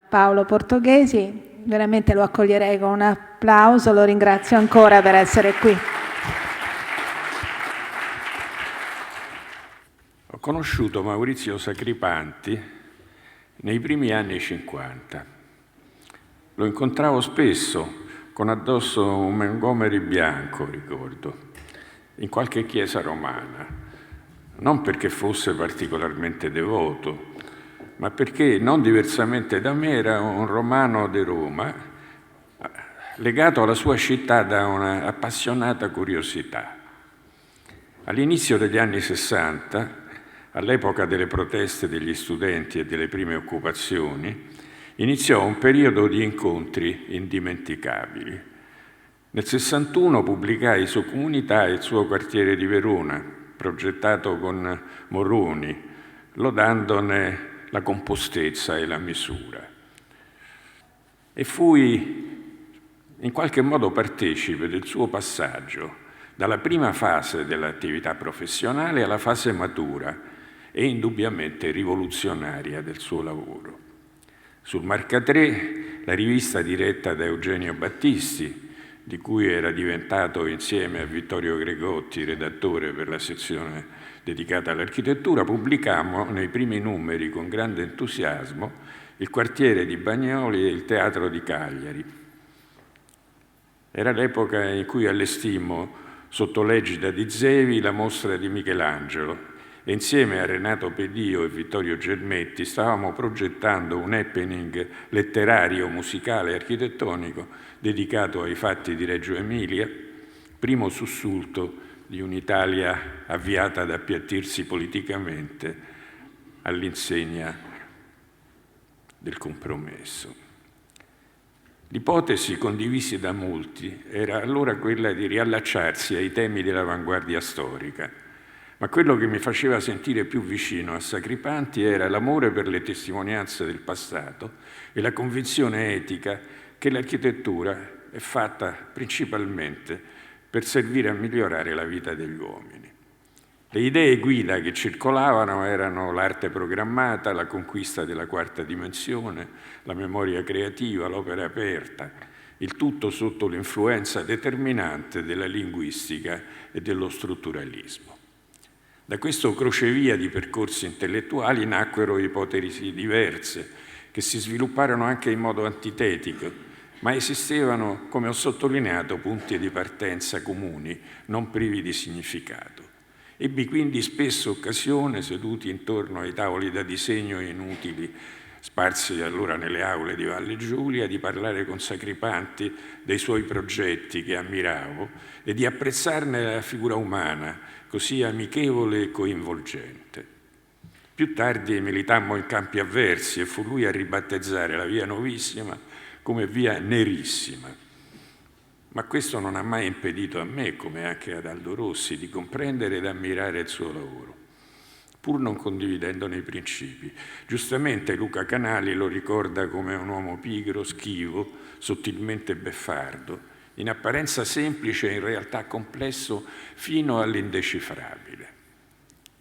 Paolo Portoghesi, veramente lo accoglierei con un applauso, lo ringrazio ancora per essere qui. Ho conosciuto Maurizio Sacripanti nei primi anni 50. Lo incontravo spesso con addosso un Montgomery bianco, ricordo, in qualche chiesa romana, non perché fosse particolarmente devoto, ma perché, non diversamente da me, era un romano di Roma, legato alla sua città da una appassionata curiosità. All'inizio degli anni 60, all'epoca delle proteste degli studenti e delle prime occupazioni, iniziò un periodo di incontri indimenticabili. Nel 61 pubblicai su Comunità il suo quartiere di Verona, progettato con Moroni, lodandone la compostezza e la misura. E fui in qualche modo partecipe del suo passaggio dalla prima fase dell'attività professionale alla fase matura e indubbiamente rivoluzionaria del suo lavoro. Sul Marca 3, la rivista diretta da Eugenio Battisti, di cui era diventato insieme a Vittorio Gregotti redattore per la sezione dedicata all'architettura, pubblicammo nei primi numeri con grande entusiasmo il quartiere di Bagnoli e il teatro di Cagliari. Era l'epoca in cui allestimmo, sotto l'egida di Zevi, la mostra di Michelangelo e insieme a Renato Pedio e Vittorio Gelmetti stavamo progettando un happening letterario, musicale e architettonico dedicato ai fatti di Reggio Emilia, primo sussulto di un'Italia avviata ad appiattirsi politicamente all'insegna del compromesso. L'ipotesi condivisa da molti era allora quella di riallacciarsi ai temi dell'avanguardia storica, ma quello che mi faceva sentire più vicino a Sacripanti era l'amore per le testimonianze del passato e la convinzione etica che l'architettura è fatta principalmente per servire a migliorare la vita degli uomini. Le idee guida che circolavano erano l'arte programmata, la conquista della quarta dimensione, la memoria creativa, l'opera aperta, il tutto sotto l'influenza determinante della linguistica e dello strutturalismo. Da questo crocevia di percorsi intellettuali nacquero ipotesi diverse, che si svilupparono anche in modo antitetico, ma esistevano, come ho sottolineato, punti di partenza comuni, non privi di significato. Ebbi quindi spesso occasione, seduti intorno ai tavoli da disegno inutili, sparsi allora nelle aule di Valle Giulia, di parlare con Sacripanti dei suoi progetti che ammiravo e di apprezzarne la figura umana, così amichevole e coinvolgente. Più tardi militammo in campi avversi e fu lui a ribattezzare la via Novissima come via Nerissima. Ma questo non ha mai impedito a me, come anche ad Aldo Rossi, di comprendere ed ammirare il suo lavoro, pur non condividendone i principi. Giustamente Luca Canali lo ricorda come un uomo pigro, schivo, sottilmente beffardo, in apparenza semplice e in realtà complesso fino all'indecifrabile.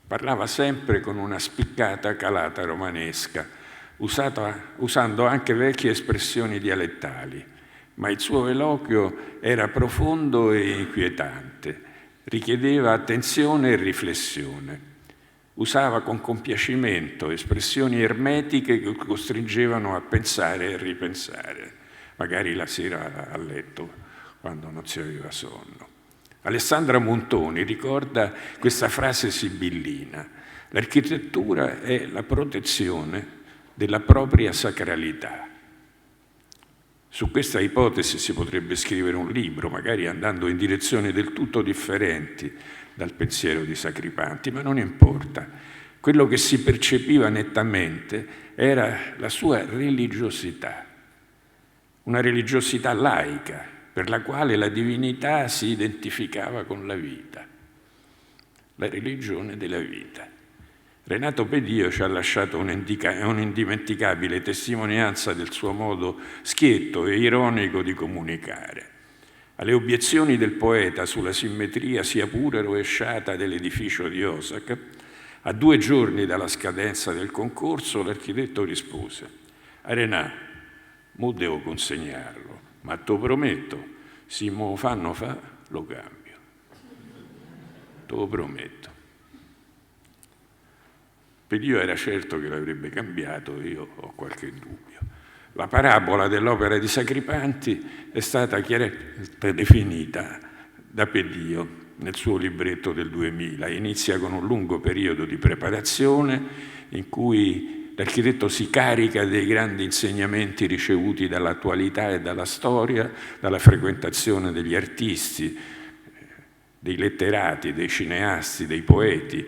Parlava sempre con una spiccata calata romanesca, usando anche vecchie espressioni dialettali, ma il suo eloquio era profondo e inquietante, richiedeva attenzione e riflessione. Usava con compiacimento espressioni ermetiche che costringevano a pensare e ripensare, magari la sera a letto, quando non si aveva sonno. Alessandra Montoni ricorda questa frase sibillina: l'architettura è la protezione della propria sacralità. Su questa ipotesi si potrebbe scrivere un libro, magari andando in direzioni del tutto differenti dal pensiero di Sacripanti, ma non importa. Quello che si percepiva nettamente era la sua religiosità, una religiosità laica, per la quale la divinità si identificava con la vita, la religione della vita. Renato Pedio ci ha lasciato un'indimenticabile testimonianza del suo modo schietto e ironico di comunicare. Alle obiezioni del poeta sulla simmetria, sia pure rovesciata, dell'edificio di Osaka, a 2 giorni dalla scadenza del concorso, l'architetto rispose: Arenà, mo devo consegnarlo, ma te lo prometto, se me lo fanno fa, lo cambio. Te lo prometto. Per Dio era certo che l'avrebbe cambiato, io ho qualche dubbio. La parabola dell'opera di Sacripanti è stata chiaramente definita da Pedio nel suo libretto del 2000. Inizia con un lungo periodo di preparazione in cui l'architetto si carica dei grandi insegnamenti ricevuti dall'attualità e dalla storia, dalla frequentazione degli artisti, dei letterati, dei cineasti, dei poeti,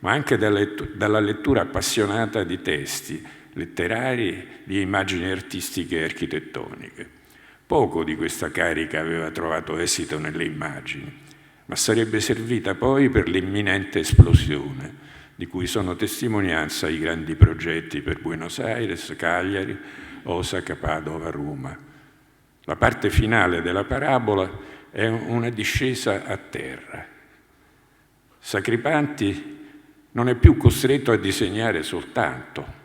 ma anche dalla lettura appassionata di testi letterari, di immagini artistiche e architettoniche. Poco di questa carica aveva trovato esito nelle immagini, ma sarebbe servita poi per l'imminente esplosione, di cui sono testimonianza i grandi progetti per Buenos Aires, Cagliari, Osaka, Padova, Roma. La parte finale della parabola è una discesa a terra. Sacripanti non è più costretto a disegnare soltanto,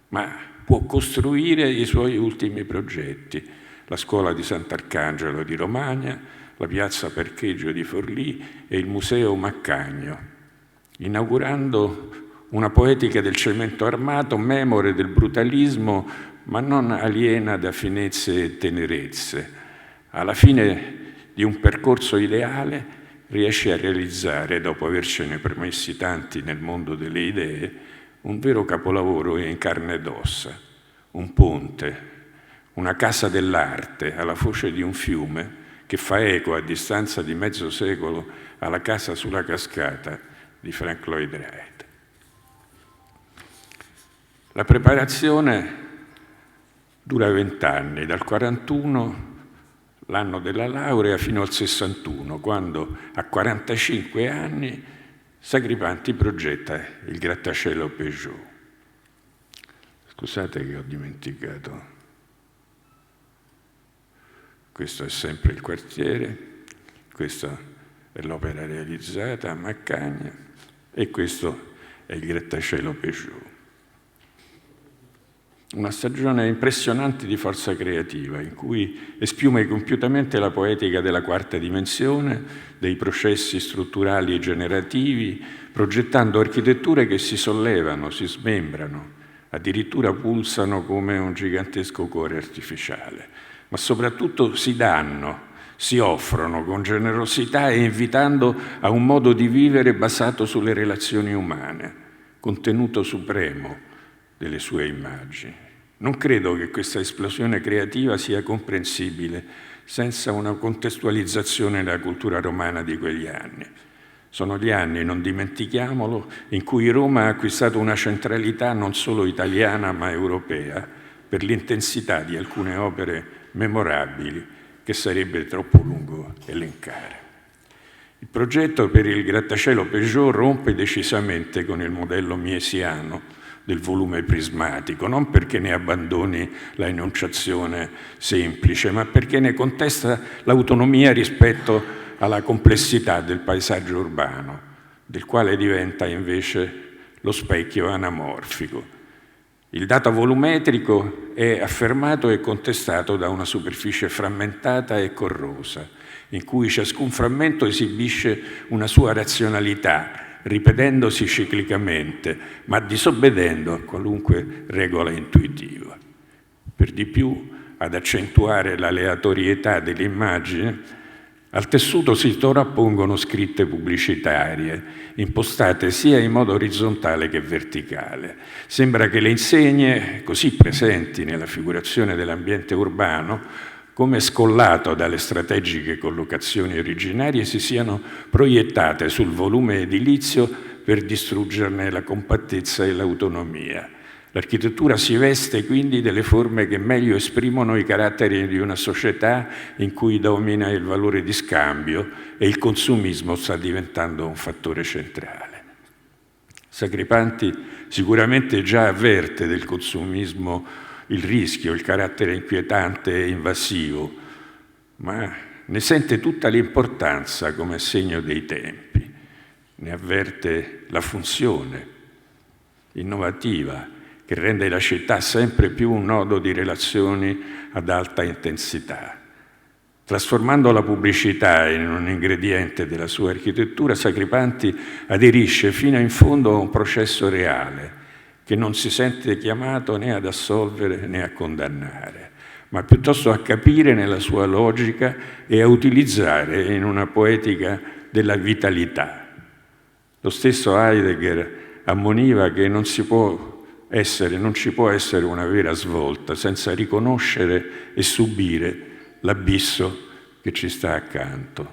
ma può costruire i suoi ultimi progetti, la scuola di Sant'Arcangelo di Romagna, la piazza Parcheggio di Forlì e il museo Maccagno, inaugurando una poetica del cemento armato, memore del brutalismo, ma non aliena da finezze e tenerezze. Alla fine di un percorso ideale riesce a realizzare, dopo avercene permessi tanti nel mondo delle idee, un vero capolavoro in carne ed ossa, un ponte, una casa dell'arte alla foce di un fiume che fa eco a distanza di mezzo secolo alla casa sulla cascata di Frank Lloyd Wright. La preparazione dura 20 anni, dal 41, l'anno della laurea, fino al 61, quando a 45 anni Sacripanti progetta il grattacielo Peugeot. Scusate che ho dimenticato. Questo è sempre il quartiere, questa è l'opera realizzata a Maccagna e questo è il grattacielo Peugeot. Una stagione impressionante di forza creativa, in cui espiume compiutamente la poetica della quarta dimensione, dei processi strutturali e generativi, progettando architetture che si sollevano, si smembrano, addirittura pulsano come un gigantesco cuore artificiale, ma soprattutto si danno, si offrono con generosità e invitando a un modo di vivere basato sulle relazioni umane, contenuto supremo delle sue immagini. Non credo che questa esplosione creativa sia comprensibile senza una contestualizzazione della cultura romana di quegli anni. Sono gli anni, non dimentichiamolo, in cui Roma ha acquistato una centralità non solo italiana ma europea per l'intensità di alcune opere memorabili che sarebbe troppo lungo elencare. Il progetto per il grattacielo Peugeot rompe decisamente con il modello miesiano del volume prismatico, non perché ne abbandoni la enunciazione semplice, ma perché ne contesta l'autonomia rispetto alla complessità del paesaggio urbano, del quale diventa invece lo specchio anamorfico. Il dato volumetrico è affermato e contestato da una superficie frammentata e corrosa, in cui ciascun frammento esibisce una sua razionalità, ripetendosi ciclicamente, ma disobbedendo a qualunque regola intuitiva. Per di più, ad accentuare l'aleatorietà dell'immagine, al tessuto si sovrappongono scritte pubblicitarie, impostate sia in modo orizzontale che verticale. Sembra che le insegne, così presenti nella figurazione dell'ambiente urbano, come scollato dalle strategiche collocazioni originarie, si siano proiettate sul volume edilizio per distruggerne la compattezza e l'autonomia. L'architettura si veste quindi delle forme che meglio esprimono i caratteri di una società in cui domina il valore di scambio e il consumismo sta diventando un fattore centrale. Sacripanti sicuramente già avverte del consumismo il rischio, il carattere inquietante e invasivo, ma ne sente tutta l'importanza come segno dei tempi, ne avverte la funzione innovativa che rende la città sempre più un nodo di relazioni ad alta intensità. Trasformando la pubblicità in un ingrediente della sua architettura, Sacripanti aderisce fino in fondo a un processo reale, che non si sente chiamato né ad assolvere né a condannare, ma piuttosto a capire nella sua logica e a utilizzare in una poetica della vitalità. Lo stesso Heidegger ammoniva che non ci può essere una vera svolta senza riconoscere e subire l'abisso che ci sta accanto.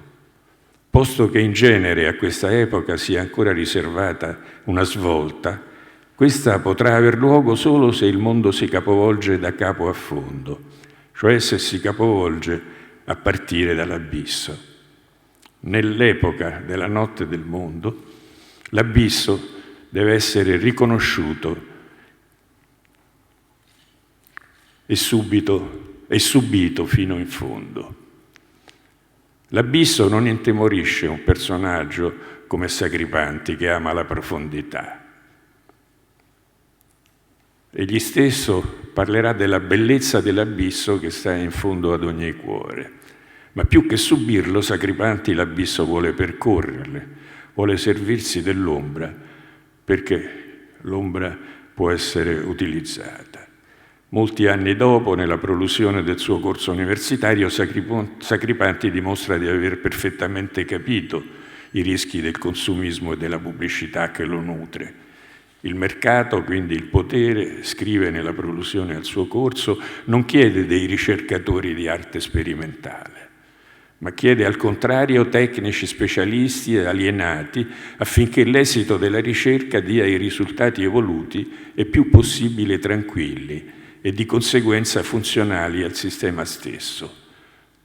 Posto che in genere a questa epoca sia ancora riservata una svolta, questa potrà aver luogo solo se il mondo si capovolge da capo a fondo, cioè se si capovolge a partire dall'abisso. Nell'epoca della notte del mondo, l'abisso deve essere riconosciuto e subito fino in fondo. L'abisso non intemorisce un personaggio come Sacripanti che ama la profondità. Egli stesso parlerà della bellezza dell'abisso che sta in fondo ad ogni cuore. Ma più che subirlo, Sacripanti l'abisso vuole percorrerle, vuole servirsi dell'ombra, perché l'ombra può essere utilizzata. Molti anni dopo, nella prolusione del suo corso universitario, Sacripanti dimostra di aver perfettamente capito i rischi del consumismo e della pubblicità che lo nutre. Il mercato, quindi il potere, scrive nella prolusione al suo corso, non chiede dei ricercatori di arte sperimentale, ma chiede al contrario tecnici specialisti e alienati affinché l'esito della ricerca dia i risultati evoluti e più possibile tranquilli e di conseguenza funzionali al sistema stesso.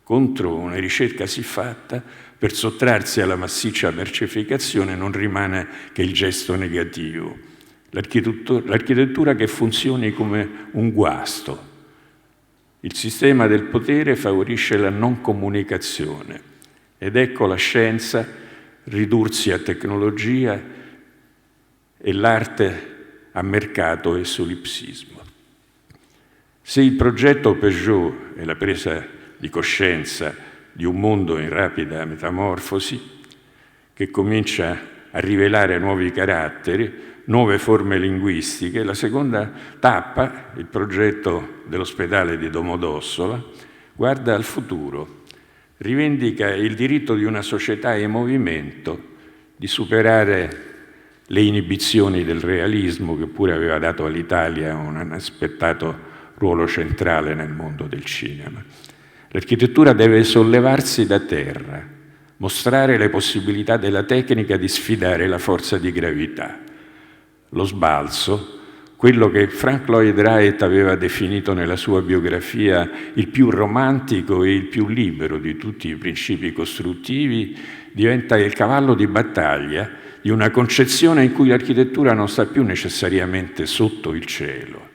Contro una ricerca siffatta, per sottrarsi alla massiccia mercificazione non rimane che il gesto negativo. L'architettura che funzioni come un guasto. Il sistema del potere favorisce la non comunicazione ed ecco la scienza ridursi a tecnologia e l'arte a mercato e solipsismo. Se il progetto Peugeot è la presa di coscienza di un mondo in rapida metamorfosi che comincia a rivelare nuovi caratteri, nuove forme linguistiche, la seconda tappa, il progetto dell'ospedale di Domodossola, guarda al futuro, rivendica il diritto di una società in movimento di superare le inibizioni del realismo che pure aveva dato all'Italia un inaspettato ruolo centrale nel mondo del cinema. L'architettura deve sollevarsi da terra, mostrare le possibilità della tecnica di sfidare la forza di gravità. Lo sbalzo, quello che Frank Lloyd Wright aveva definito nella sua biografia il più romantico e il più libero di tutti i principi costruttivi, diventa il cavallo di battaglia di una concezione in cui l'architettura non sta più necessariamente sotto il cielo,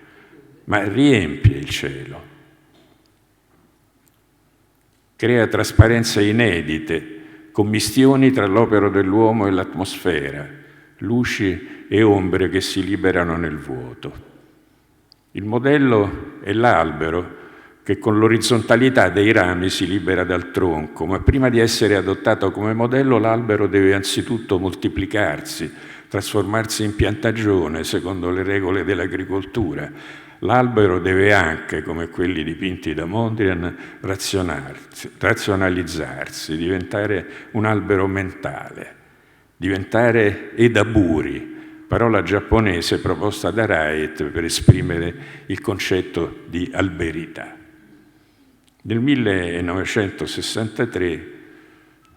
ma riempie il cielo. Crea trasparenze inedite, commistioni tra l'opera dell'uomo e l'atmosfera, luci e ombre che si liberano nel vuoto. Il modello è l'albero che con l'orizzontalità dei rami si libera dal tronco, ma prima di essere adottato come modello l'albero deve anzitutto moltiplicarsi, trasformarsi in piantagione secondo le regole dell'agricoltura. L'albero deve anche, come quelli dipinti da Mondrian, razionalizzarsi, diventare un albero mentale, diventare edaburi, parola giapponese proposta da Wright per esprimere il concetto di alberità. Nel 1963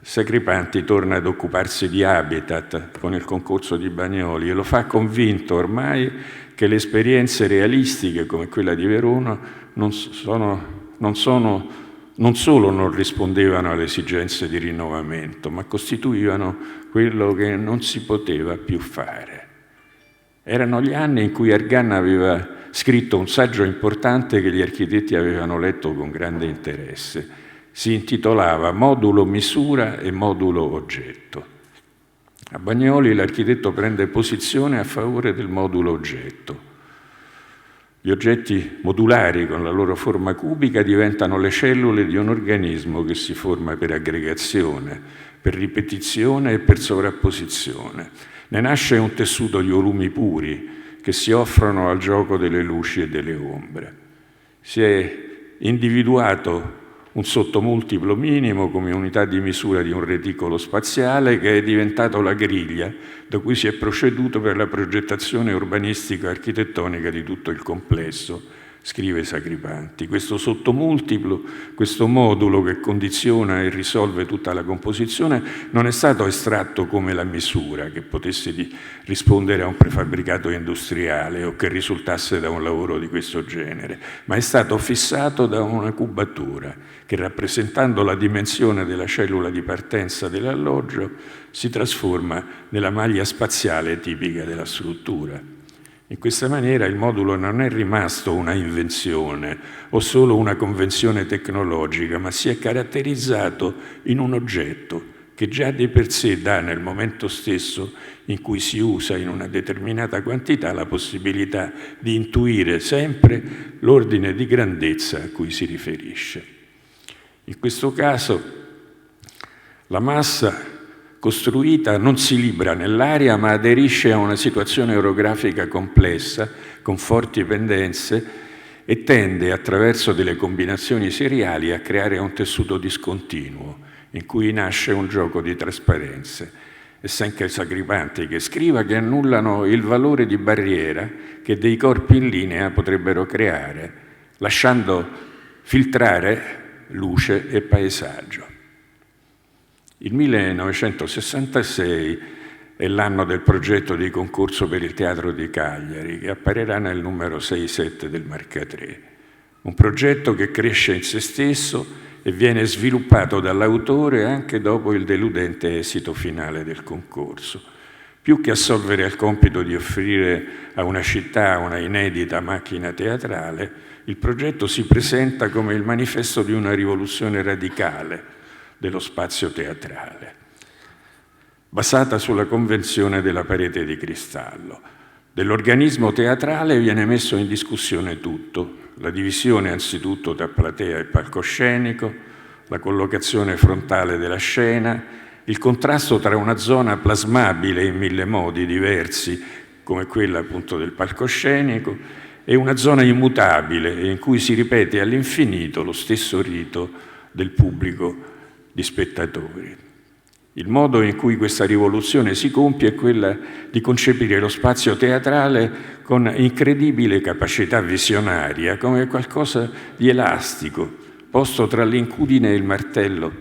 Sacripanti torna ad occuparsi di Habitat con il concorso di Bagnoli e lo fa convinto ormai che le esperienze realistiche come quella di Verona non solo non rispondevano alle esigenze di rinnovamento, ma costituivano quello che non si poteva più fare. Erano gli anni in cui Argan aveva scritto un saggio importante che gli architetti avevano letto con grande interesse. Si intitolava Modulo misura e modulo oggetto. A Bagnoli l'architetto prende posizione a favore del modulo oggetto. Gli oggetti modulari con la loro forma cubica diventano le cellule di un organismo che si forma per aggregazione, per ripetizione e per sovrapposizione. Ne nasce un tessuto di volumi puri che si offrono al gioco delle luci e delle ombre. Si è individuato un sottomultiplo minimo come unità di misura di un reticolo spaziale che è diventato la griglia da cui si è proceduto per la progettazione urbanistica e architettonica di tutto il complesso, scrive Sacripanti. Questo sottomultiplo, questo modulo che condiziona e risolve tutta la composizione, non è stato estratto come la misura che potesse rispondere a un prefabbricato industriale o che risultasse da un lavoro di questo genere, ma è stato fissato da una cubatura che, rappresentando la dimensione della cellula di partenza dell'alloggio, si trasforma nella maglia spaziale tipica della struttura. In questa maniera il modulo non è rimasto una invenzione o solo una convenzione tecnologica, ma si è caratterizzato in un oggetto che già di per sé dà nel momento stesso in cui si usa in una determinata quantità la possibilità di intuire sempre l'ordine di grandezza a cui si riferisce. In questo caso la massa costruita non si libra nell'aria ma aderisce a una situazione orografica complessa con forti pendenze e tende attraverso delle combinazioni seriali a creare un tessuto discontinuo in cui nasce un gioco di trasparenze. È sempre Sacripanti che scriva che annullano il valore di barriera che dei corpi in linea potrebbero creare, lasciando filtrare luce e paesaggio. Il 1966 è l'anno del progetto di concorso per il Teatro di Cagliari, che apparirà nel numero 6-7 del Marca 3. Un progetto che cresce in se stesso e viene sviluppato dall'autore anche dopo il deludente esito finale del concorso. Più che assolvere al compito di offrire a una città una inedita macchina teatrale, il progetto si presenta come il manifesto di una rivoluzione radicale dello spazio teatrale, basata sulla convenzione della parete di cristallo. Dell'organismo teatrale viene messo in discussione tutto, la divisione anzitutto tra platea e palcoscenico, la collocazione frontale della scena, il contrasto tra una zona plasmabile in mille modi diversi, come quella appunto del palcoscenico, e una zona immutabile in cui si ripete all'infinito lo stesso rito del pubblico di spettatori. Il modo in cui questa rivoluzione si compie è quella di concepire lo spazio teatrale con incredibile capacità visionaria, come qualcosa di elastico, posto tra l'incudine e il martello,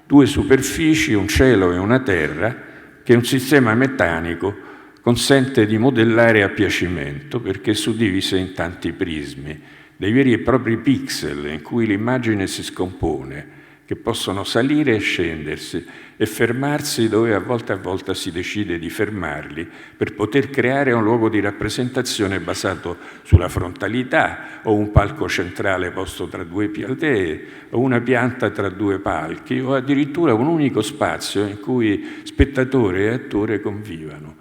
due superfici, un cielo e una terra, che un sistema meccanico consente di modellare a piacimento perché suddivise in tanti prismi, dei veri e propri pixel in cui l'immagine si scompone, che possono salire e scendersi e fermarsi dove a volta si decide di fermarli per poter creare un luogo di rappresentazione basato sulla frontalità o un palco centrale posto tra due platee o una pianta tra due palchi o addirittura un unico spazio in cui spettatore e attore convivano,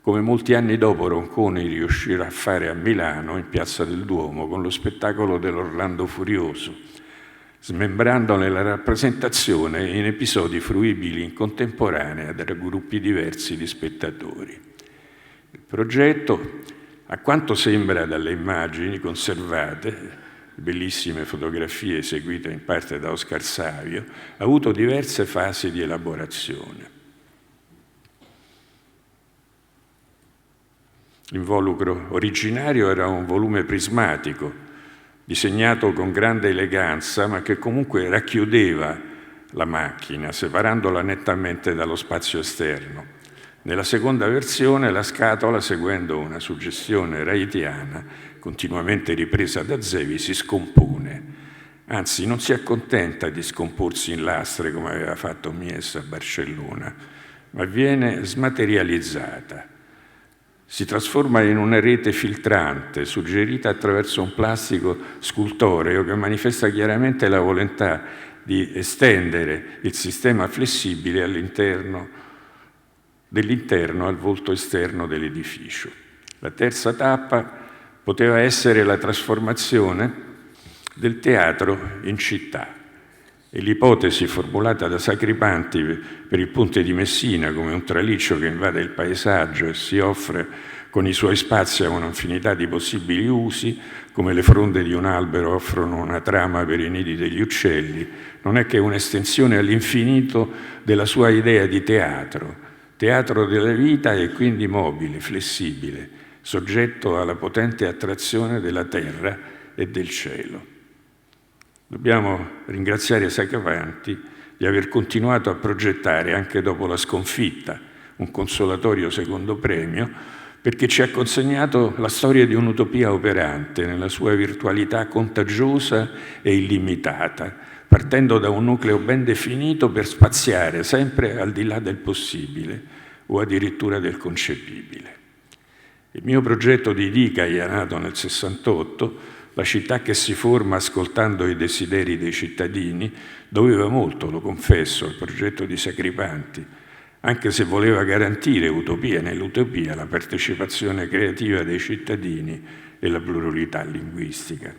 come molti anni dopo Ronconi riuscirà a fare a Milano in Piazza del Duomo con lo spettacolo dell'Orlando Furioso, smembrandone la rappresentazione in episodi fruibili in contemporanea da gruppi diversi di spettatori. Il progetto, a quanto sembra dalle immagini conservate, bellissime fotografie eseguite in parte da Oscar Savio, ha avuto diverse fasi di elaborazione. L'involucro originario era un volume prismatico, disegnato con grande eleganza, ma che comunque racchiudeva la macchina, separandola nettamente dallo spazio esterno. Nella seconda versione la scatola, seguendo una suggestione wrightiana, continuamente ripresa da Zevi, si scompone. Anzi, non si accontenta di scomporsi in lastre come aveva fatto Mies a Barcellona, ma viene smaterializzata. Si trasforma in una rete filtrante, suggerita attraverso un plastico scultoreo che manifesta chiaramente la volontà di estendere il sistema flessibile dell'interno al volto esterno dell'edificio. La terza tappa poteva essere la trasformazione del teatro in città. E l'ipotesi formulata da Sacripanti per il ponte di Messina come un traliccio che invade il paesaggio e si offre con i suoi spazi a un'infinità di possibili usi, come le fronde di un albero offrono una trama per i nidi degli uccelli, non è che un'estensione all'infinito della sua idea di teatro della vita e quindi mobile, flessibile, soggetto alla potente attrazione della terra e del cielo. Dobbiamo ringraziare Sacripanti di aver continuato a progettare, anche dopo la sconfitta, un consolatorio secondo premio, perché ci ha consegnato la storia di un'utopia operante nella sua virtualità contagiosa e illimitata, partendo da un nucleo ben definito per spaziare sempre al di là del possibile o addirittura del concepibile. Il mio progetto di Dicaia, nato nel 68, la città che si forma ascoltando i desideri dei cittadini, doveva molto, lo confesso, al progetto di Sacripanti, anche se voleva garantire utopia nell'utopia la partecipazione creativa dei cittadini e la pluralità linguistica.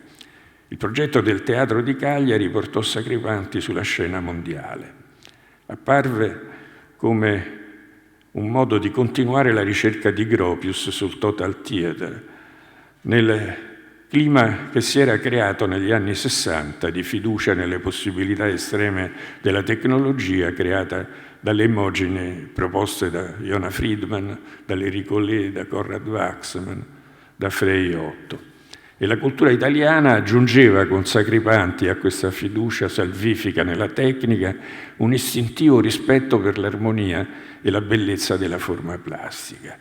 Il progetto del teatro di Cagliari portò Sacripanti sulla scena mondiale. Apparve come un modo di continuare la ricerca di Gropius sul Total Theatre, nel clima che si era creato negli anni 60 di fiducia nelle possibilità estreme della tecnologia creata dalle immagini proposte da Yona Friedman, dall'Enrico Lé, da Konrad Waxman, da Frei Otto. E la cultura italiana aggiungeva con Sacripanti a questa fiducia salvifica nella tecnica un istintivo rispetto per l'armonia e la bellezza della forma plastica.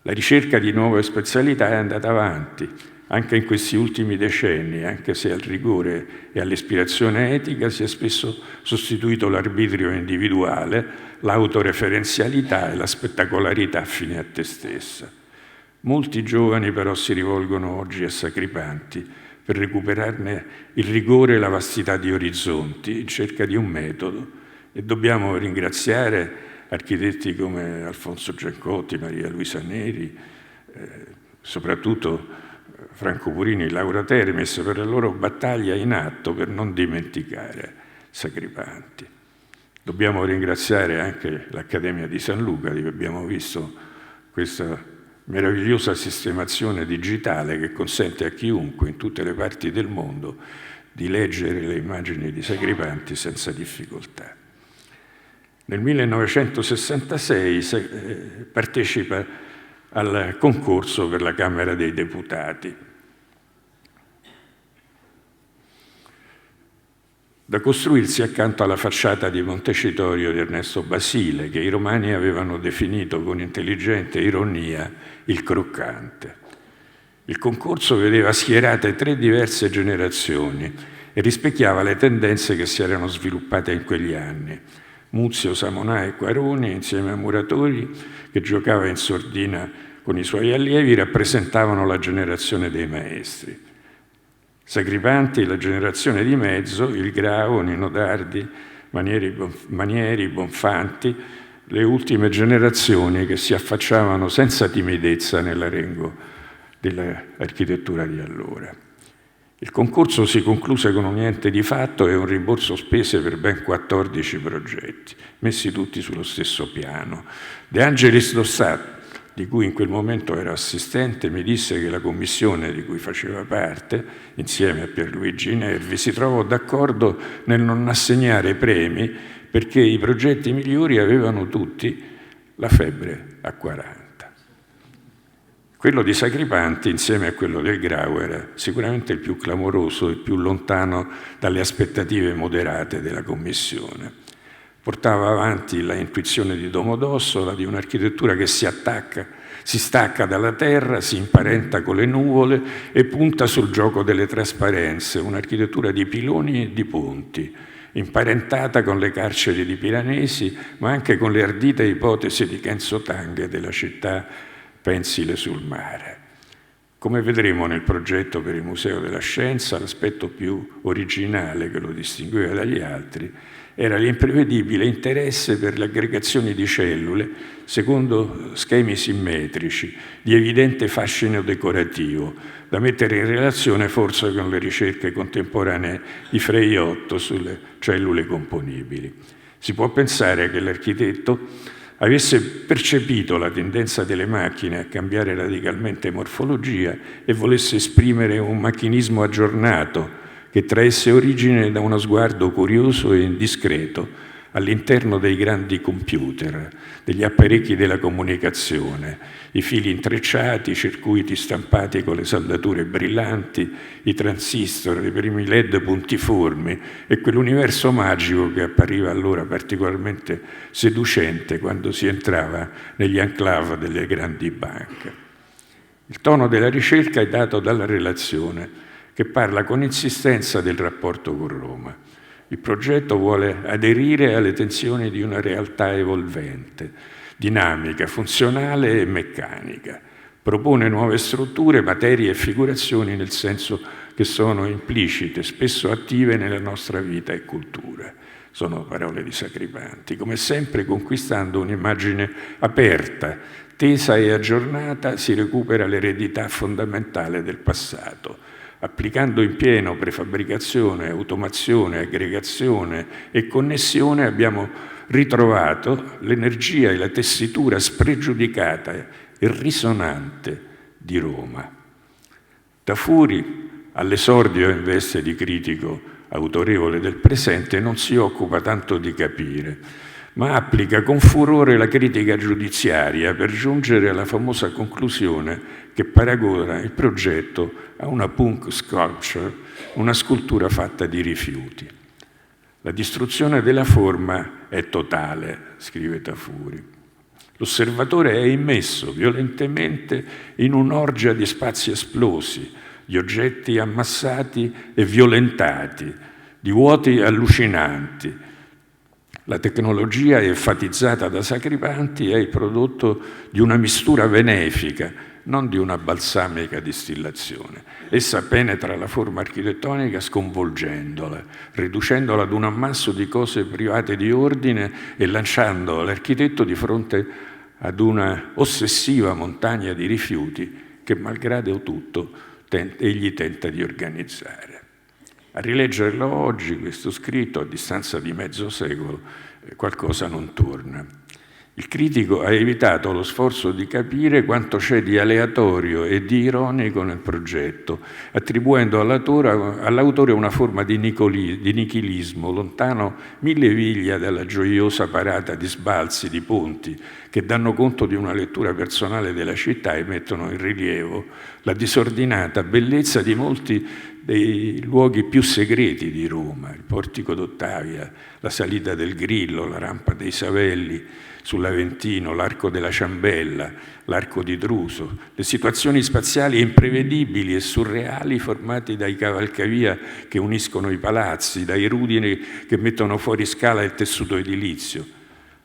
La ricerca di nuove specialità è andata avanti, anche in questi ultimi decenni, anche se al rigore e all'ispirazione etica si è spesso sostituito l'arbitrio individuale, l'autoreferenzialità e la spettacolarità fine a te stessa. Molti giovani però si rivolgono oggi a Sacripanti per recuperarne il rigore e la vastità di orizzonti in cerca di un metodo, e dobbiamo ringraziare architetti come Alfonso Giancotti, Maria Luisa Neri, soprattutto Franco Purini e Laura Termes per la loro battaglia in atto per non dimenticare Sacripanti. Dobbiamo ringraziare anche l'Accademia di San Luca, dove abbiamo visto questa meravigliosa sistemazione digitale che consente a chiunque in tutte le parti del mondo di leggere le immagini di Sacripanti senza difficoltà. Nel 1966 partecipa al concorso per la Camera dei Deputati. Da costruirsi accanto alla facciata di Montecitorio di Ernesto Basile, che i romani avevano definito con intelligente ironia il croccante. Il concorso vedeva schierate 3 diverse generazioni e rispecchiava le tendenze che si erano sviluppate in quegli anni. Muzio, Samonà e Quaroni, insieme a Muratori, che giocava in sordina con i suoi allievi, rappresentavano la generazione dei maestri. Sacripanti, la generazione di mezzo, il Grao, Nino Dardi, Manieri, Bonfanti, le ultime generazioni che si affacciavano senza timidezza nell'arengo dell'architettura di allora. Il concorso si concluse con un niente di fatto e un rimborso spese per ben 14 progetti, messi tutti sullo stesso piano. De Angelis Dossat, di cui in quel momento ero assistente, mi disse che la commissione di cui faceva parte, insieme a Pierluigi Nervi, si trovò d'accordo nel non assegnare premi perché i progetti migliori avevano tutti la febbre a 40. Quello di Sacripanti, insieme a quello del Grau, era sicuramente il più clamoroso e più lontano dalle aspettative moderate della commissione. Portava avanti la intuizione di Domodossola di un'architettura che si stacca dalla terra, si imparenta con le nuvole e punta sul gioco delle trasparenze, un'architettura di piloni e di ponti, imparentata con le carceri di Piranesi, ma anche con le ardite ipotesi di Kenzo Tange della città pensile sul mare. Come vedremo nel progetto per il Museo della Scienza, l'aspetto più originale che lo distingueva dagli altri era l'imprevedibile interesse per le aggregazioni di cellule secondo schemi simmetrici, di evidente fascino decorativo, da mettere in relazione forse con le ricerche contemporanee di Frejotto sulle cellule componibili. Si può pensare che l'architetto avesse percepito la tendenza delle macchine a cambiare radicalmente morfologia e volesse esprimere un macchinismo aggiornato che traesse origine da uno sguardo curioso e indiscreto all'interno dei grandi computer, degli apparecchi della comunicazione, i fili intrecciati, i circuiti stampati con le saldature brillanti, i transistor, i primi LED puntiformi e quell'universo magico che appariva allora particolarmente seducente quando si entrava negli enclave delle grandi banche. Il tono della ricerca è dato dalla relazione, che parla con insistenza del rapporto con Roma. Il progetto vuole aderire alle tensioni di una realtà evolvente, dinamica, funzionale e meccanica. Propone nuove strutture, materie e figurazioni nel senso che sono implicite, spesso attive nella nostra vita e cultura. Sono parole di Sacripanti, come sempre conquistando un'immagine aperta, tesa e aggiornata, si recupera l'eredità fondamentale del passato. Applicando in pieno prefabbricazione, automazione, aggregazione e connessione abbiamo ritrovato l'energia e la tessitura spregiudicata e risonante di Roma. Tafuri, all'esordio in veste di critico autorevole del presente, non si occupa tanto di capire, ma applica con furore la critica giudiziaria per giungere alla famosa conclusione che paragona il progetto a una punk sculpture, una scultura fatta di rifiuti. La distruzione della forma è totale, scrive Tafuri. L'osservatore è immesso violentemente in un'orgia di spazi esplosi, di oggetti ammassati e violentati, di vuoti allucinanti. La tecnologia enfatizzata da Sacripanti è il prodotto di una mistura benefica, non di una balsamica distillazione. Essa penetra la forma architettonica sconvolgendola, riducendola ad un ammasso di cose private di ordine e lanciando l'architetto di fronte ad una ossessiva montagna di rifiuti che, malgrado tutto, egli tenta di organizzare. A rileggerlo oggi, questo scritto, a distanza di mezzo secolo, qualcosa non torna. Il critico ha evitato lo sforzo di capire quanto c'è di aleatorio e di ironico nel progetto, attribuendo all'autore una forma di nichilismo, lontano mille miglia dalla gioiosa parata di sbalzi, di ponti, che danno conto di una lettura personale della città e mettono in rilievo la disordinata bellezza di molti dei luoghi più segreti di Roma, il Portico d'Ottavia, la salita del Grillo, la rampa dei Savelli sull'Aventino, l'arco della Ciambella, l'arco di Druso, le situazioni spaziali imprevedibili e surreali formate dai cavalcavia che uniscono i palazzi, dai rudini che mettono fuori scala il tessuto edilizio.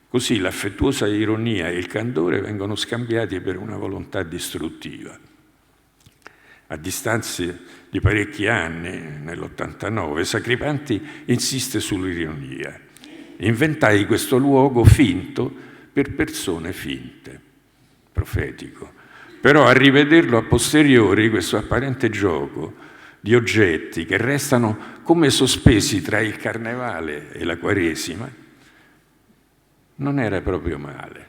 Così l'affettuosa ironia e il candore vengono scambiati per una volontà distruttiva. A distanza di parecchi anni, nell'89, Sacripanti insiste sull'ironia. Inventai questo luogo finto per persone finte, profetico. Però a rivederlo a posteriori, questo apparente gioco di oggetti che restano come sospesi tra il carnevale e la Quaresima, non era proprio male,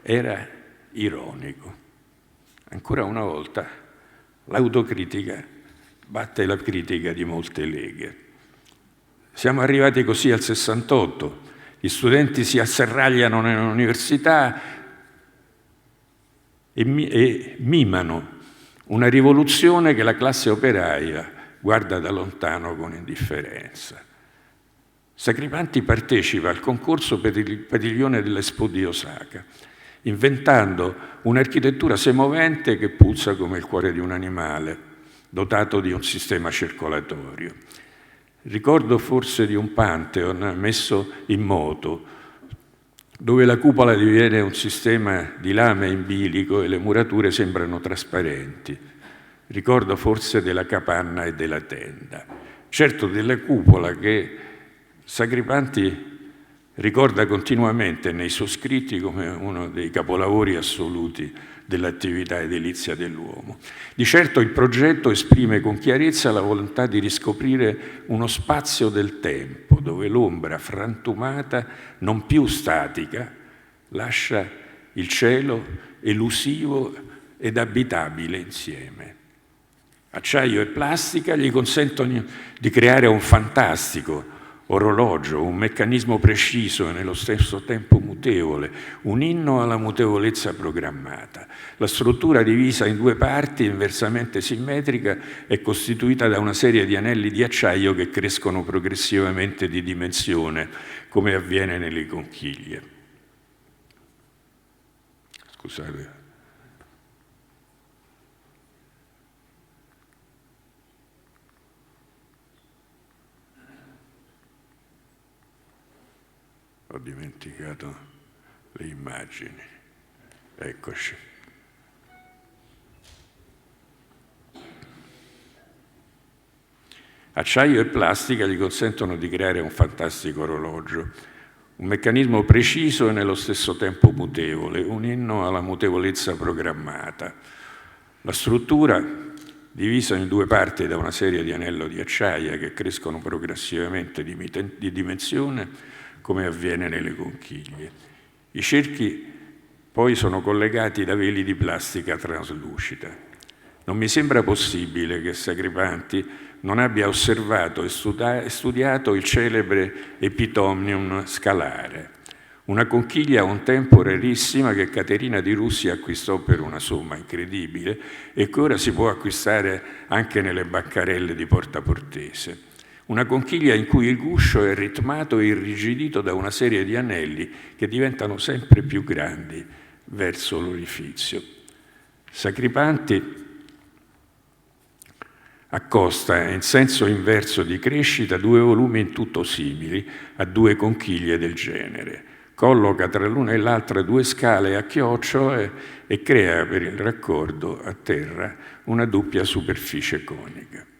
era ironico. Ancora una volta l'autocritica batte la critica di molte leghe. Siamo arrivati così al 68, gli studenti si asserragliano nell'università e mimano una rivoluzione che la classe operaia guarda da lontano con indifferenza. Sacripanti partecipa al concorso per il padiglione dell'Expo di Osaka, inventando un'architettura semovente che puzza come il cuore di un animale, dotato di un sistema circolatorio. Ricordo forse di un Pantheon messo in moto, dove la cupola diviene un sistema di lame in bilico e le murature sembrano trasparenti. ricordo forse della capanna e della tenda, certo della cupola che Sacripanti ricorda continuamente nei suoi scritti come uno dei capolavori assoluti dell'attività edilizia dell'uomo. Di certo il progetto esprime con chiarezza la volontà di riscoprire uno spazio del tempo dove l'ombra frantumata, non più statica, lascia il cielo elusivo ed abitabile insieme. Acciaio e plastica gli consentono di creare un fantastico orologio, un meccanismo preciso e nello stesso tempo mutevole, un inno alla mutevolezza programmata. La struttura divisa in due parti inversamente simmetrica è costituita da una serie di anelli di acciaio che crescono progressivamente di dimensione, come avviene nelle conchiglie. Scusate. Ho dimenticato le immagini. Eccoci. Acciaio e plastica gli consentono di creare un fantastico orologio, un meccanismo preciso e nello stesso tempo mutevole, un inno alla mutevolezza programmata. La struttura, divisa in due parti da una serie di anelli di acciaia che crescono progressivamente di dimensione, come avviene nelle conchiglie. I cerchi poi sono collegati da veli di plastica traslucida. Non mi sembra possibile che Sacripanti non abbia osservato e studiato il celebre Epitonium scalare, una conchiglia un tempo rarissima che Caterina di Russia acquistò per una somma incredibile e che ora si può acquistare anche nelle bancarelle di Porta Portese. Una conchiglia in cui il guscio è ritmato e irrigidito da una serie di anelli che diventano sempre più grandi verso l'orifizio. Sacripanti accosta in senso inverso di crescita due volumi in tutto simili a due conchiglie del genere. Colloca tra l'una e l'altra due scale a chiocciola e crea per il raccordo a terra una doppia superficie conica.